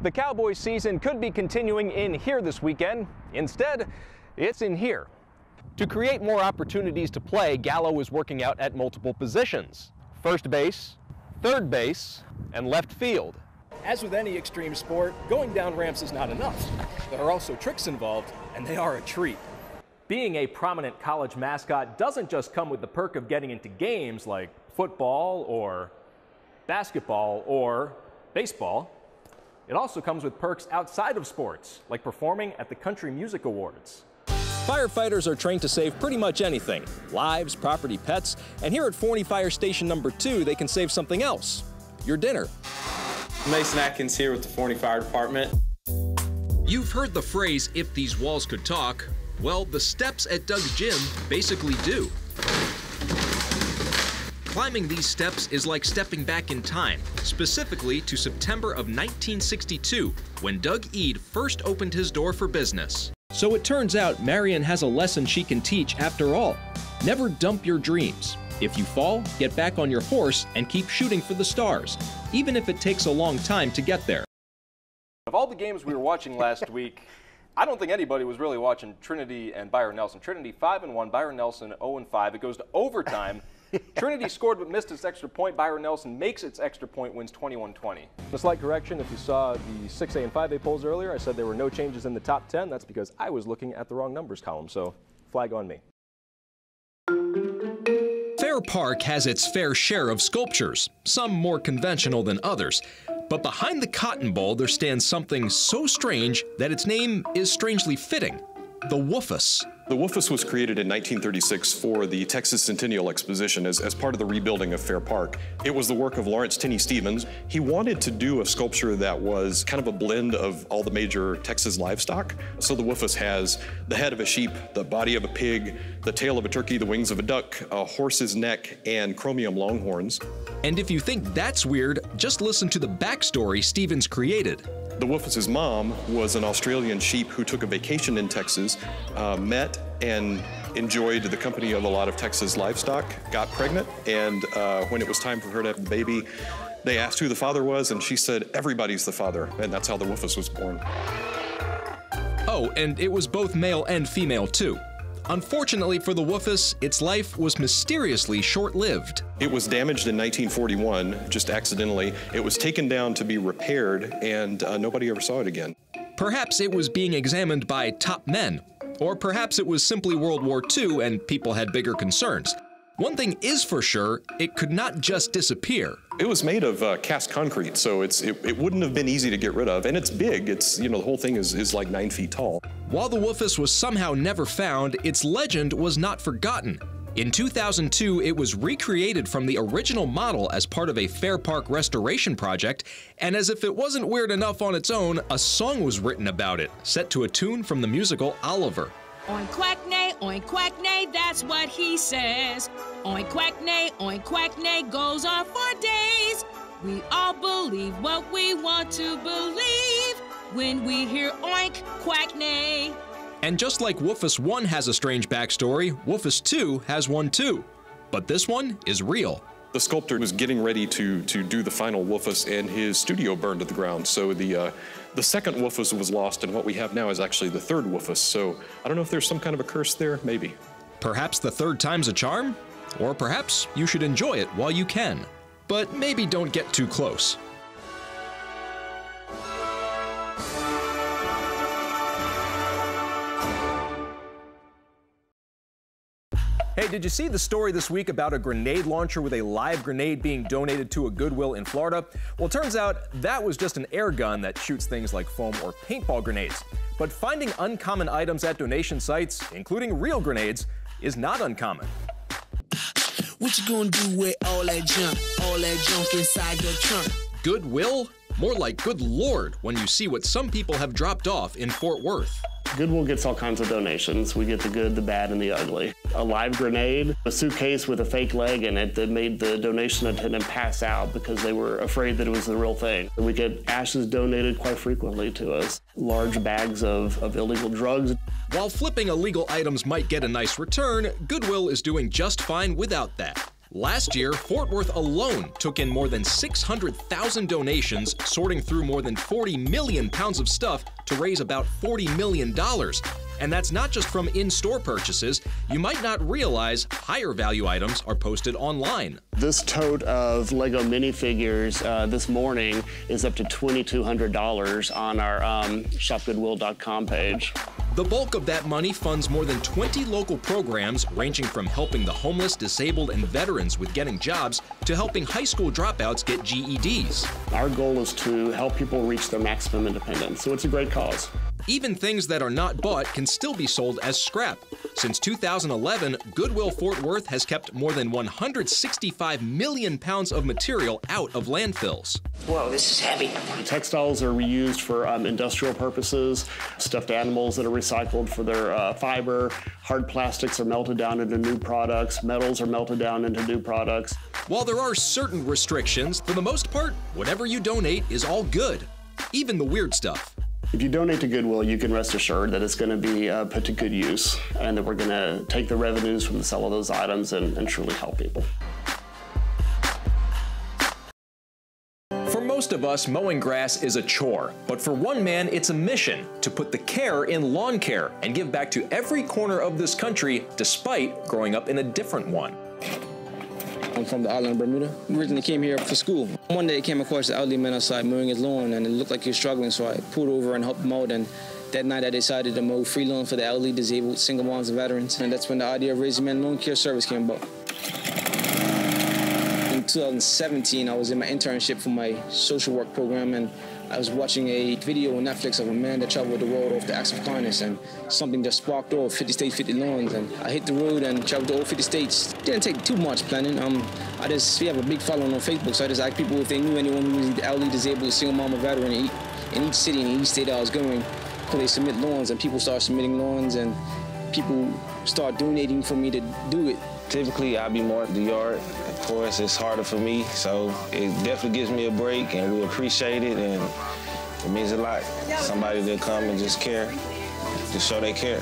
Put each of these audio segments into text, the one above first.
The Cowboys season could be continuing in here this weekend. Instead, it's in here. To create more opportunities to play, Gallo is working out at multiple positions: first base, third base, and left field. As with any extreme sport, going down ramps is not enough. There are also tricks involved, and they are a treat. Being a prominent college mascot doesn't just come with the perk of getting into games like football or basketball or baseball. It also comes with perks outside of sports, like performing at the Country Music Awards. Firefighters are trained to save pretty much anything: lives, property, pets, and here at Forney Fire Station number 2, they can save something else: your dinner. Mason Atkins here with the Forney Fire Department. You've heard the phrase, "if these walls could talk." Well, the steps at Doug's gym basically do. Climbing these steps is like stepping back in time, specifically to September of 1962, when Doug Eade first opened his door for business. So it turns out Marion has a lesson she can teach after all. Never dump your dreams. If you fall, get back on your horse and keep shooting for the stars, even if it takes a long time to get there. Of all the games we were watching last week, I don't think anybody was really watching Trinity and Byron Nelson. Trinity 5-1, Byron Nelson 0-5. It goes to overtime. Trinity scored but missed its extra point. Byron Nelson makes its extra point, wins 21-20. A slight correction: if you saw the 6A and 5A polls earlier, I said there were no changes in the top 10. That's because I was looking at the wrong numbers column, so flag on me. Fair Park has its fair share of sculptures, some more conventional than others. But behind the Cotton Bowl, there stands something so strange that its name is strangely fitting: the Woofus. The Woofus was created in 1936 for the Texas Centennial Exposition as part of the rebuilding of Fair Park. It was the work of Lawrence Tenney Stevens. He wanted to do a sculpture that was kind of a blend of all the major Texas livestock. So the Woofus has the head of a sheep, the body of a pig, the tail of a turkey, the wings of a duck, a horse's neck, and chromium longhorns. And if you think that's weird, just listen to the backstory Stevens created. The Woofus' mom was an Australian sheep who took a vacation in Texas, met and enjoyed the company of a lot of Texas livestock, got pregnant, and when it was time for her to have a baby, they asked who the father was, and she said, "Everybody's the father," and that's how the Woofus was born. Oh, and it was both male and female too. Unfortunately for the Woofus, its life was mysteriously short-lived. It was damaged in 1941, just accidentally. It was taken down to be repaired, and nobody ever saw it again. Perhaps it was being examined by top men, or perhaps it was simply World War II and people had bigger concerns. One thing is for sure, it could not just disappear. It was made of cast concrete, so it wouldn't have been easy to get rid of, and it's big. It's, you know, the whole thing is like 9 feet tall. While the Woofus was somehow never found, its legend was not forgotten. In 2002, it was recreated from the original model as part of a Fair Park restoration project, and as if it wasn't weird enough on its own, a song was written about it, set to a tune from the musical Oliver. Oink quack nay, that's what he says. Oink quack nay, goes on for days. We all believe what we want to believe when we hear oink quack nay. And just like Woofus 1 has a strange backstory, Woofus 2 has one too. But this one is real. The sculptor was getting ready to do the final Woofus, and his studio burned to the ground. So the second Woofus was lost, and what we have now is actually the third Woofus. So I don't know if there's some kind of a curse there, maybe. Perhaps the third time's a charm? Or perhaps you should enjoy it while you can. But maybe don't get too close. Hey, did you see the story this week about a grenade launcher with a live grenade being donated to a Goodwill in Florida? Well, it turns out that was just an air gun that shoots things like foam or paintball grenades. But finding uncommon items at donation sites, including real grenades, is not uncommon. What you gonna do with all that junk inside your trunk? Goodwill? More like good Lord when you see what some people have dropped off in Fort Worth. Goodwill gets all kinds of donations. We get the good, the bad, and the ugly. A live grenade, a suitcase with a fake leg in it that made the donation attendant pass out because they were afraid that it was the real thing. We get ashes donated quite frequently to us. Large bags of illegal drugs. While flipping illegal items might get a nice return, Goodwill is doing just fine without that. Last year, Fort Worth alone took in more than 600,000 donations, sorting through more than 40 million pounds of stuff to raise about $40 million. And that's not just from in-store purchases. You might not realize higher value items are posted online. This tote of Lego minifigures this morning is up to $2,200 on our shopgoodwill.com page. The bulk of that money funds more than 20 local programs ranging from helping the homeless, disabled, and veterans with getting jobs to helping high school dropouts get GEDs. Our goal is to help people reach their maximum independence, so it's a great cause. Even things that are not bought can still be sold as scrap. Since 2011, Goodwill Fort Worth has kept more than 165 million pounds of material out of landfills. Whoa, this is heavy. Textiles are reused for industrial purposes. Stuffed animals that are recycled for their fiber. Hard plastics are melted down into new products. Metals are melted down into new products. While there are certain restrictions, for the most part, whatever you donate is all good, even the weird stuff. If you donate to Goodwill, you can rest assured that it's going to be put to good use and that we're going to take the revenues from the sale of those items and truly help people. For most of us, mowing grass is a chore, but for one man, it's a mission to put the care in lawn care and give back to every corner of this country despite growing up in a different one. I'm from the island of Bermuda. Originally came here for school. One day I came across the elderly man outside mowing his lawn, and it looked like he was struggling, so I pulled over and helped him out. And that night I decided to mow free lawn for the elderly, disabled, single moms, and veterans. And that's when the idea of Raising Men Lawn Care Service came about. In 2017, I was in my internship for my social work program, and I was watching a video on Netflix of a man that traveled the world off the acts of kindness, and something just sparked off 50 states, 50 lawns, and I hit the road and traveled to all 50 states. Didn't take too much planning. We have a big following on Facebook, so I just asked people if they knew anyone who was elderly, disabled, single mom, or veteran in each city and each state I was going. Could they submit lawns? And people started submitting lawns, and people start donating for me to do it. Typically, I'll be more at the yard. Of course, it's harder for me, so it definitely gives me a break, and we appreciate it, and it means a lot. Somebody to come and just care, just show they care.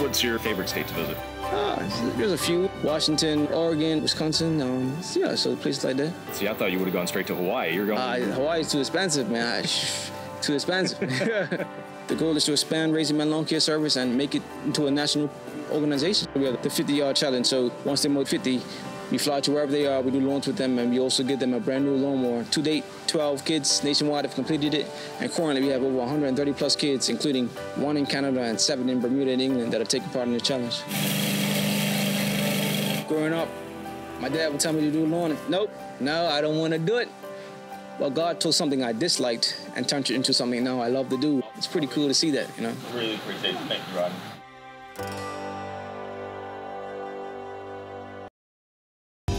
What's your favorite state to visit? There's a few. Washington, Oregon, Wisconsin, yeah, so places like that. See, I thought you would have gone straight to Hawaii. You're going... Hawaii's too expensive, man. Too expensive. The goal is to expand Raising Men Lawn Care Service and make it into a national organization. We have the 50-yard challenge, so once they mow 50, we fly to wherever they are, we do lawns with them, and we also give them a brand new lawnmower. To date, 12 kids nationwide have completed it, and currently we have over 130 plus kids, including 1 in Canada and 7 in Bermuda and England that have taken part in the challenge. Growing up, my dad would tell me to do lawn. Nope, no, I don't want to do it. Well, God took something I disliked and turned it into something now I love to do. It's pretty cool to see that, you know. Really appreciate it. Thank you, Rodney.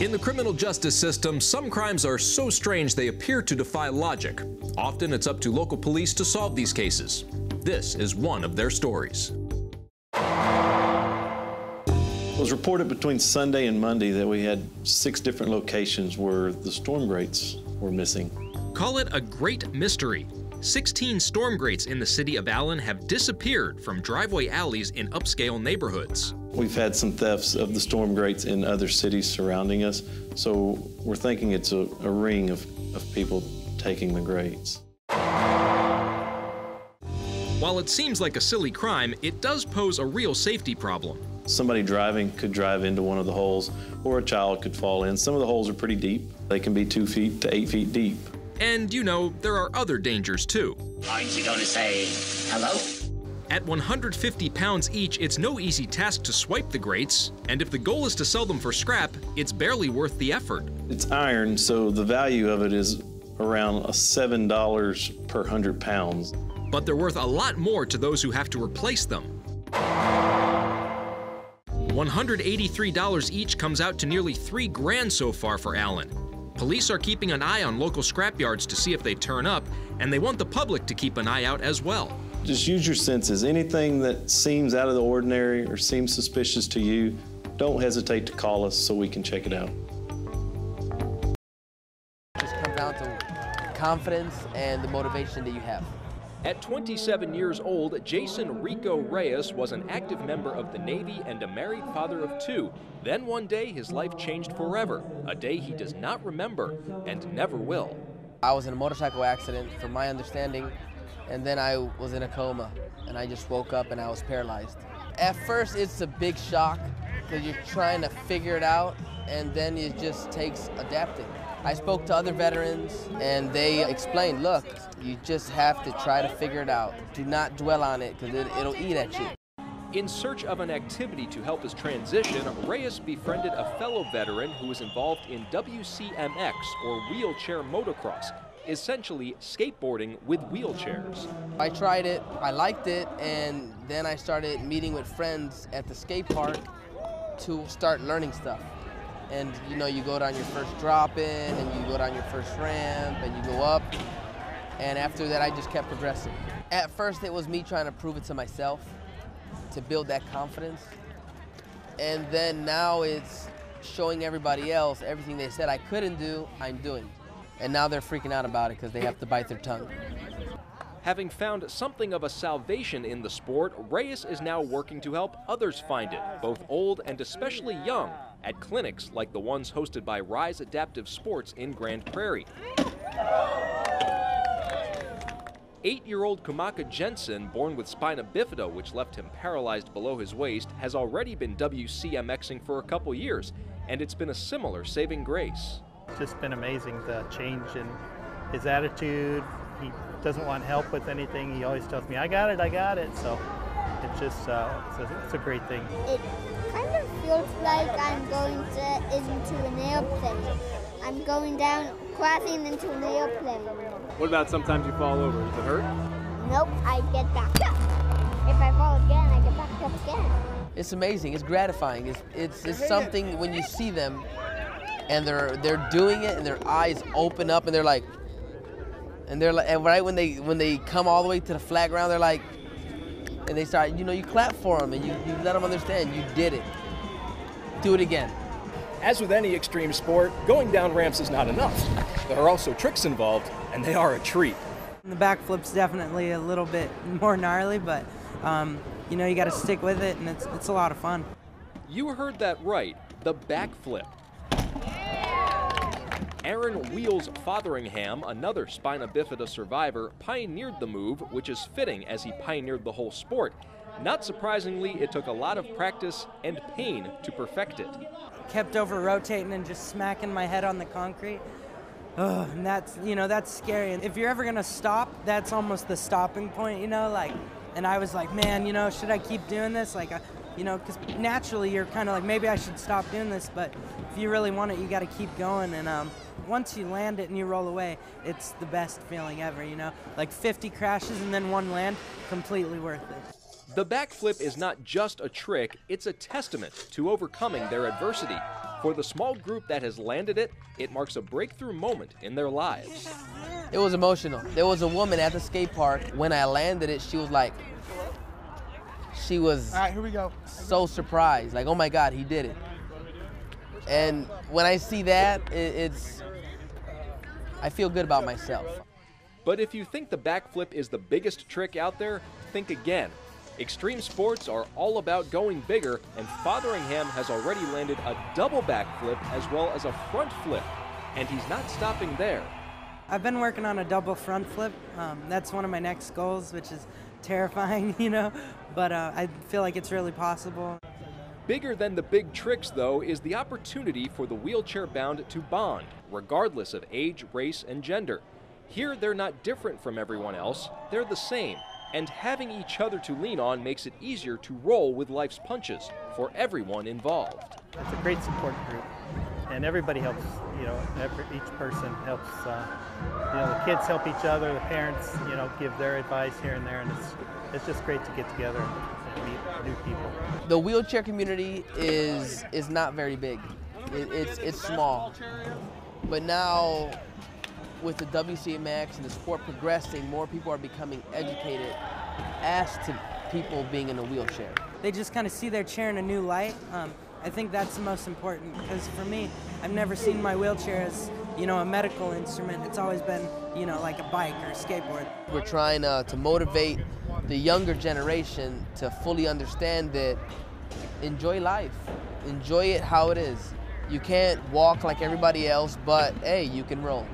In the criminal justice system, some crimes are so strange they appear to defy logic. Often it's up to local police to solve these cases. This is one of their stories. It was reported between Sunday and Monday that we had 6 different locations where the storm grates were missing. Call it a great mystery. 16 storm grates in the city of Allen have disappeared from driveway alleys in upscale neighborhoods. We've had some thefts of the storm grates in other cities surrounding us, so we're thinking it's a ring of people taking the grates. While it seems like a silly crime, it does pose a real safety problem. Somebody driving could drive into one of the holes, or a child could fall in. Some of the holes are pretty deep. They can be 2 feet to 8 feet deep. And you know, there are other dangers too. Aren't you going to say hello? At 150 pounds each, it's no easy task to swipe the grates, and if the goal is to sell them for scrap, it's barely worth the effort. It's iron, so the value of it is around $7 per 100 pounds. But they're worth a lot more to those who have to replace them. $183 each comes out to nearly $3 grand so far for Allen. Police are keeping an eye on local scrapyards to see if they turn up, and they want the public to keep an eye out as well. Just use your senses. Anything that seems out of the ordinary or seems suspicious to you, don't hesitate to call us so we can check it out. It just comes down to confidence and the motivation that you have. At 27 years old, Jason Rico Reyes was an active member of the Navy and a married father of 2. Then one day, his life changed forever, a day he does not remember and never will. I was in a motorcycle accident, from my understanding, and then I was in a coma, and I just woke up and I was paralyzed. At first, it's a big shock, because you're trying to figure it out, and then it just takes adapting. I spoke to other veterans, and they explained, look, you just have to try to figure it out. Do not dwell on it, because it'll eat at you. In search of an activity to help his transition, Reyes befriended a fellow veteran who was involved in WCMX, or wheelchair motocross, essentially skateboarding with wheelchairs. I tried it, I liked it, and then I started meeting with friends at the skate park to start learning stuff. And you know, you go down your first drop-in, and you go down your first ramp, and you go up. And after that, I just kept progressing. At first, it was me trying to prove it to myself, to build that confidence. And then now it's showing everybody else everything they said I couldn't do, I'm doing. And now they're freaking out about it because they have to bite their tongue. Having found something of a salvation in the sport, Reyes is now working to help others find it, both old and especially young, at clinics like the ones hosted by Rise Adaptive Sports in Grand Prairie. 8-year-old Kumaka Jensen, born with spina bifida, which left him paralyzed below his waist, has already been WCMXing for a couple years, and it's been a similar saving grace. It's just been amazing, the change in his attitude. He doesn't want help with anything. He always tells me, I got it. So it's just, it's a great thing. It kind of feels like I'm going into an airplane. I'm going down, crashing into an airplane. What about sometimes you fall over? Does it hurt? Nope, I get back up. If I fall again, I get back up again. It's amazing. It's gratifying. It's something when you see them, and they're doing it, and their eyes open up, and they're like, and right when they come all the way to the flat ground, they're like, and they start, you know, you clap for them, and you let them understand you did it. Do it again. As with any extreme sport, going down ramps is not enough. There are also tricks involved, and they are a treat. The backflip's definitely a little bit more gnarly, but you know, you got to stick with it, and it's a lot of fun. You heard that right, the backflip. Aaron Wheels Fotheringham, another spina bifida survivor, pioneered the move, which is fitting as he pioneered the whole sport. Not surprisingly, it took a lot of practice and pain to perfect it. Kept over rotating and just smacking my head on the concrete. Oh, and that's, you know, that's scary. And if you're ever gonna stop, that's almost the stopping point, you know, like, and I was like, man, you know, should I keep doing this? Like, you know, because naturally you're kind of like, maybe I should stop doing this, but if you really want it, you gotta keep going. And once you land it and you roll away, it's the best feeling ever, you know? Like 50 crashes and then one land, completely worth it. The backflip is not just a trick, it's a testament to overcoming their adversity. For the small group that has landed it, it marks a breakthrough moment in their lives. It was emotional. There was a woman at the skate park, when I landed it, she was like, all right, here we go. So surprised, like, oh my God, he did it. And when I see that, I feel good about myself. But if you think the backflip is the biggest trick out there, think again. Extreme sports are all about going bigger, and Fotheringham has already landed a double backflip as well as a front flip, and he's not stopping there. I've been working on a double front flip. That's one of my next goals, which is terrifying, you know, but I feel like it's really possible. Bigger than the big tricks, though, is the opportunity for the wheelchair-bound to bond, regardless of age, race, and gender. Here, they're not different from everyone else, they're the same. And having each other to lean on makes it easier to roll with life's punches for everyone involved. It's a great support group, and everybody helps, you know, each person helps, you know, the kids help each other, the parents, you know, give their advice here and there, and it's just great to get together and meet new people. The wheelchair community is not very big. It's small, but now, with the WCMX and the sport progressing, more people are becoming educated as to people being in a wheelchair. They just kind of see their chair in a new light. I think that's the most important, because for me, I've never seen my wheelchair as you know, a medical instrument. It's always been, you know, like a bike or a skateboard. We're trying to motivate the younger generation to fully understand that enjoy life. Enjoy it how it is. You can't walk like everybody else, but hey, you can roll.